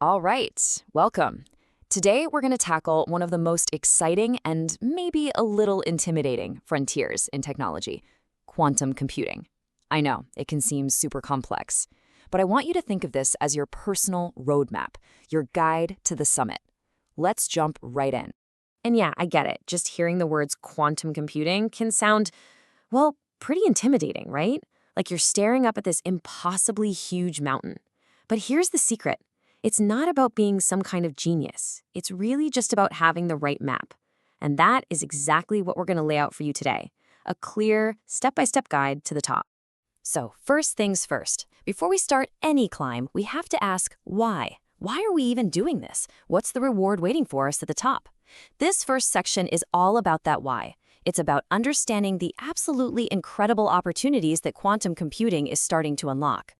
All right, welcome. Today, we're going to tackle one of the most exciting and maybe a little intimidating frontiers in technology: quantum computing. I know, it can seem super complex, but I want you to think of this as your personal roadmap, your guide to the summit. Let's jump right in. And yeah, I get it. Just hearing the words quantum computing can sound, well, pretty intimidating, right? Like you're staring up at this impossibly huge mountain. But here's the secret: it's not about being some kind of genius, it's really just about having the right map. And that is exactly what we're going to lay out for you today: a clear, step by step guide to the top. So, first things first, before we start any climb, we have to ask why. Why are we even doing this? What's the reward waiting for us at the top? This first section is all about that why. It's about understanding the absolutely incredible opportunities that quantum computing is starting to unlock.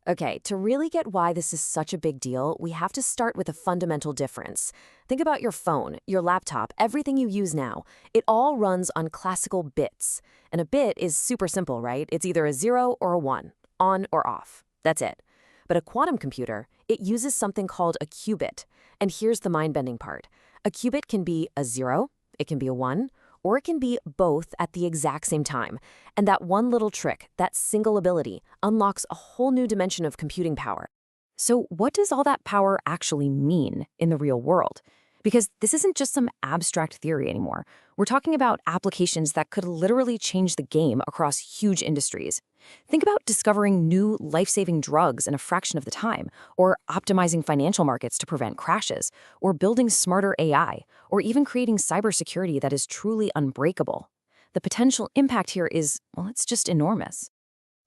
Okay, to really get why this is such a big deal, we have to start with a fundamental difference. Think about your phone, your laptop, everything you use now. It all runs on classical bits. And a bit is super simple, right? It's either a 0 or a 1, on or off. That's it. But a quantum computer, it uses something called a qubit. And here's the mind-bending part. A qubit can be a 0, it can be a 1, or it can be both at the exact same time. And that one little trick, that single ability, unlocks a whole new dimension of computing power. So what does all that power actually mean in the real world? Because this isn't just some abstract theory anymore. We're talking about applications that could literally change the game across huge industries. Think about discovering new life-saving drugs in a fraction of the time, or optimizing financial markets to prevent crashes, or building smarter AI, or even creating cybersecurity that is truly unbreakable. The potential impact here is, well, it's just enormous.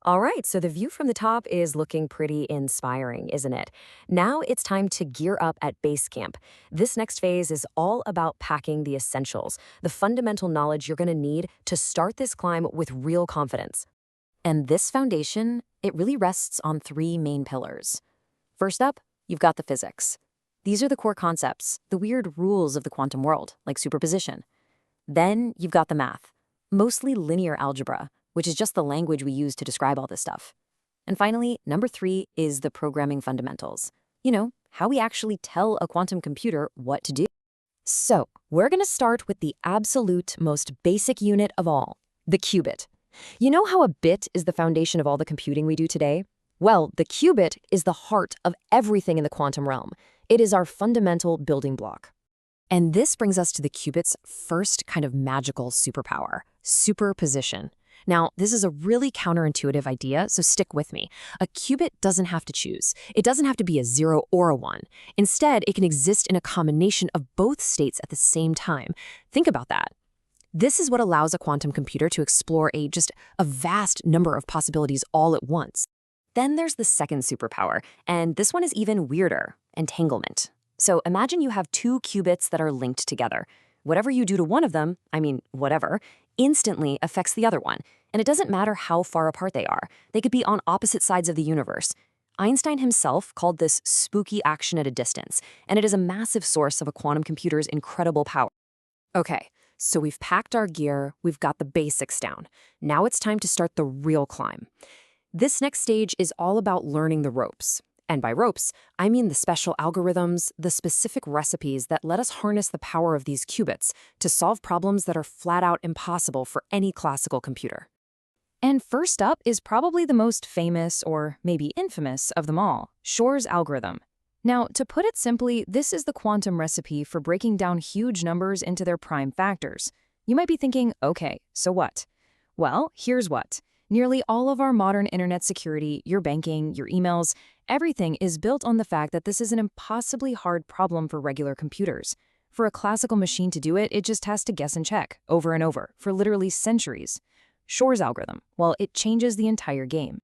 All right, so the view from the top is looking pretty inspiring, isn't it? Now it's time to gear up at base camp. This next phase is all about packing the essentials, the fundamental knowledge you're going to need to start this climb with real confidence. And this foundation, it really rests on three main pillars. First up, you've got the physics. These are the core concepts, the weird rules of the quantum world, like superposition. Then you've got the math, mostly linear algebra, which is just the language we use to describe all this stuff. And finally, number three is the programming fundamentals. You know, how we actually tell a quantum computer what to do. So, we're going to start with the absolute most basic unit of all, the qubit. You know how a bit is the foundation of all the computing we do today? Well, the qubit is the heart of everything in the quantum realm. It is our fundamental building block. And this brings us to the qubit's first kind of magical superpower: superposition. Now, this is a really counterintuitive idea, so stick with me. A qubit doesn't have to choose. It doesn't have to be a 0 or a 1. Instead, it can exist in a combination of both states at the same time. Think about that. This is what allows a quantum computer to explore just a vast number of possibilities all at once. Then there's the second superpower, and this one is even weirder: entanglement. So imagine you have two qubits that are linked together. Whatever you do to one of them, whatever, instantly affects the other one. And it doesn't matter how far apart they are. They could be on opposite sides of the universe. Einstein himself called this spooky action at a distance, and it is a massive source of a quantum computer's incredible power. Okay, so we've packed our gear, we've got the basics down. Now it's time to start the real climb. This next stage is all about learning the ropes. And by ropes, I mean the special algorithms, the specific recipes that let us harness the power of these qubits to solve problems that are flat out impossible for any classical computer. And first up is probably the most famous, or maybe infamous, of them all: Shor's algorithm. Now, to put it simply, this is the quantum recipe for breaking down huge numbers into their prime factors. You might be thinking, okay, so what? Well, here's what. Nearly all of our modern internet security, your banking, your emails, everything is built on the fact that this is an impossibly hard problem for regular computers. For a classical machine to do it, it just has to guess and check, over and over, for literally centuries. Shor's algorithm, well, it changes the entire game.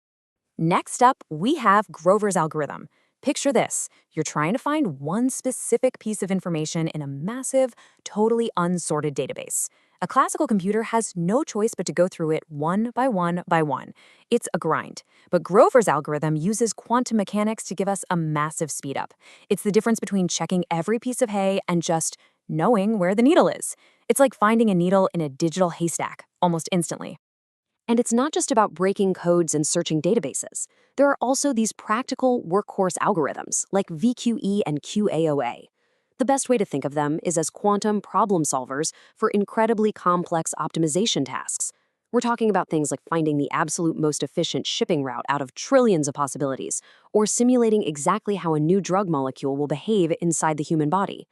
Next up, we have Grover's algorithm. Picture this: you're trying to find one specific piece of information in a massive, totally unsorted database. A classical computer has no choice but to go through it one by one by one. It's a grind. But Grover's algorithm uses quantum mechanics to give us a massive speed up. It's the difference between checking every piece of hay and just knowing where the needle is. It's like finding a needle in a digital haystack, almost instantly. And it's not just about breaking codes and searching databases. There are also these practical workhorse algorithms like VQE and QAOA. The best way to think of them is as quantum problem solvers for incredibly complex optimization tasks. We're talking about things like finding the absolute most efficient shipping route out of trillions of possibilities, or simulating exactly how a new drug molecule will behave inside the human body.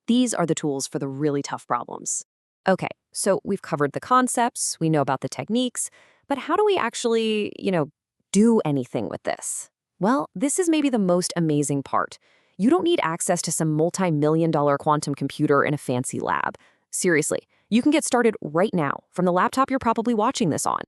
These are the tools for the really tough problems. Okay, so we've covered the concepts, we know about the techniques, but how do we actually, do anything with this? Well, this is maybe the most amazing part. You don't need access to some multi-million-dollar quantum computer in a fancy lab. Seriously, you can get started right now from the laptop you're probably watching this on.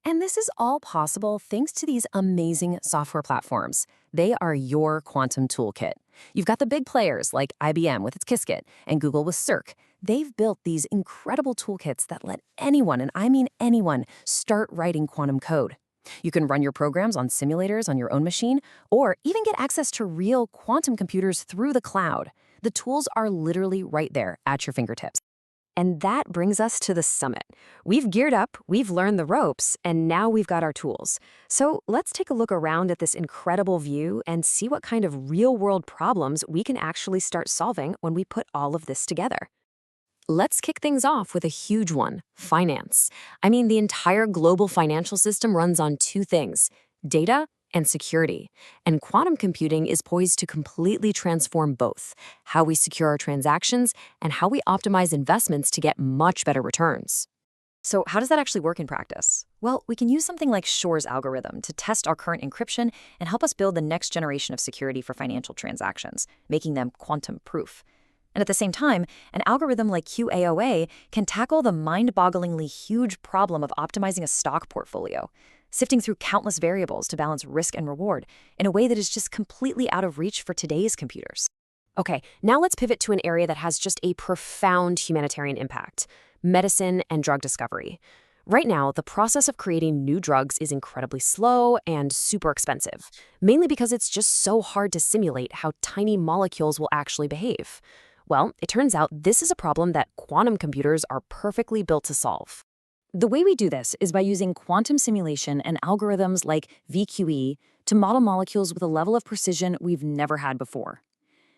And this is all possible thanks to these amazing software platforms. They are your quantum toolkit. You've got the big players like IBM with its Qiskit and Google with Cirq. They've built these incredible toolkits that let anyone, and I mean anyone, start writing quantum code. You can run your programs on simulators on your own machine, or even get access to real quantum computers through the cloud. The tools are literally right there at your fingertips. And that brings us to the summit. We've geared up, we've learned the ropes, and now we've got our tools. So let's take a look around at this incredible view and see what kind of real-world problems we can actually start solving when we put all of this together. Let's kick things off with a huge one, finance. I mean, the entire global financial system runs on two things: data and security. And quantum computing is poised to completely transform both: how we secure our transactions and how we optimize investments to get much better returns. So how does that actually work in practice? Well, we can use something like Shor's algorithm to test our current encryption and help us build the next generation of security for financial transactions, making them quantum proof. And at the same time, an algorithm like QAOA can tackle the mind-bogglingly huge problem of optimizing a stock portfolio, sifting through countless variables to balance risk and reward in a way that is just completely out of reach for today's computers. Okay, now let's pivot to an area that has just a profound humanitarian impact: medicine and drug discovery. Right now, the process of creating new drugs is incredibly slow and super expensive, mainly because it's just so hard to simulate how tiny molecules will actually behave. Well, it turns out this is a problem that quantum computers are perfectly built to solve. The way we do this is by using quantum simulation and algorithms like VQE to model molecules with a level of precision we've never had before.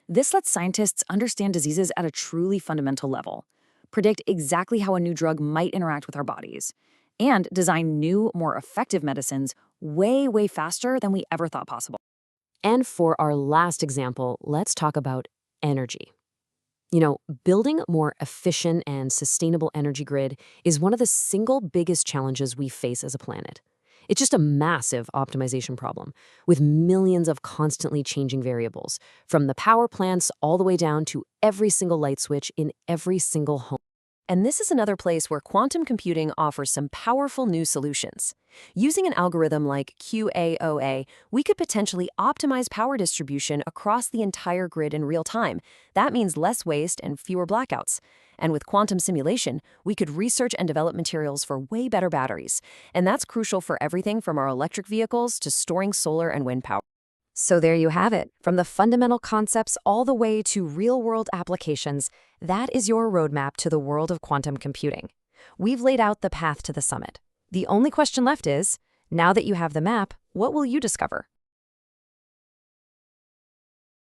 This lets scientists understand diseases at a truly fundamental level, predict exactly how a new drug might interact with our bodies, and design new, more effective medicines way, way faster than we ever thought possible. And for our last example, let's talk about energy. Building a more efficient and sustainable energy grid is one of the single biggest challenges we face as a planet. It's just a massive optimization problem, with millions of constantly changing variables, from the power plants all the way down to every single light switch in every single home. And this is another place where quantum computing offers some powerful new solutions. Using an algorithm like QAOA, we could potentially optimize power distribution across the entire grid in real time. That means less waste and fewer blackouts. And with quantum simulation, we could research and develop materials for way better batteries. And that's crucial for everything from our electric vehicles to storing solar and wind power. So there you have it. From the fundamental concepts all the way to real-world applications, that is your roadmap to the world of quantum computing. We've laid out the path to the summit. The only question left is, now that you have the map, what will you discover?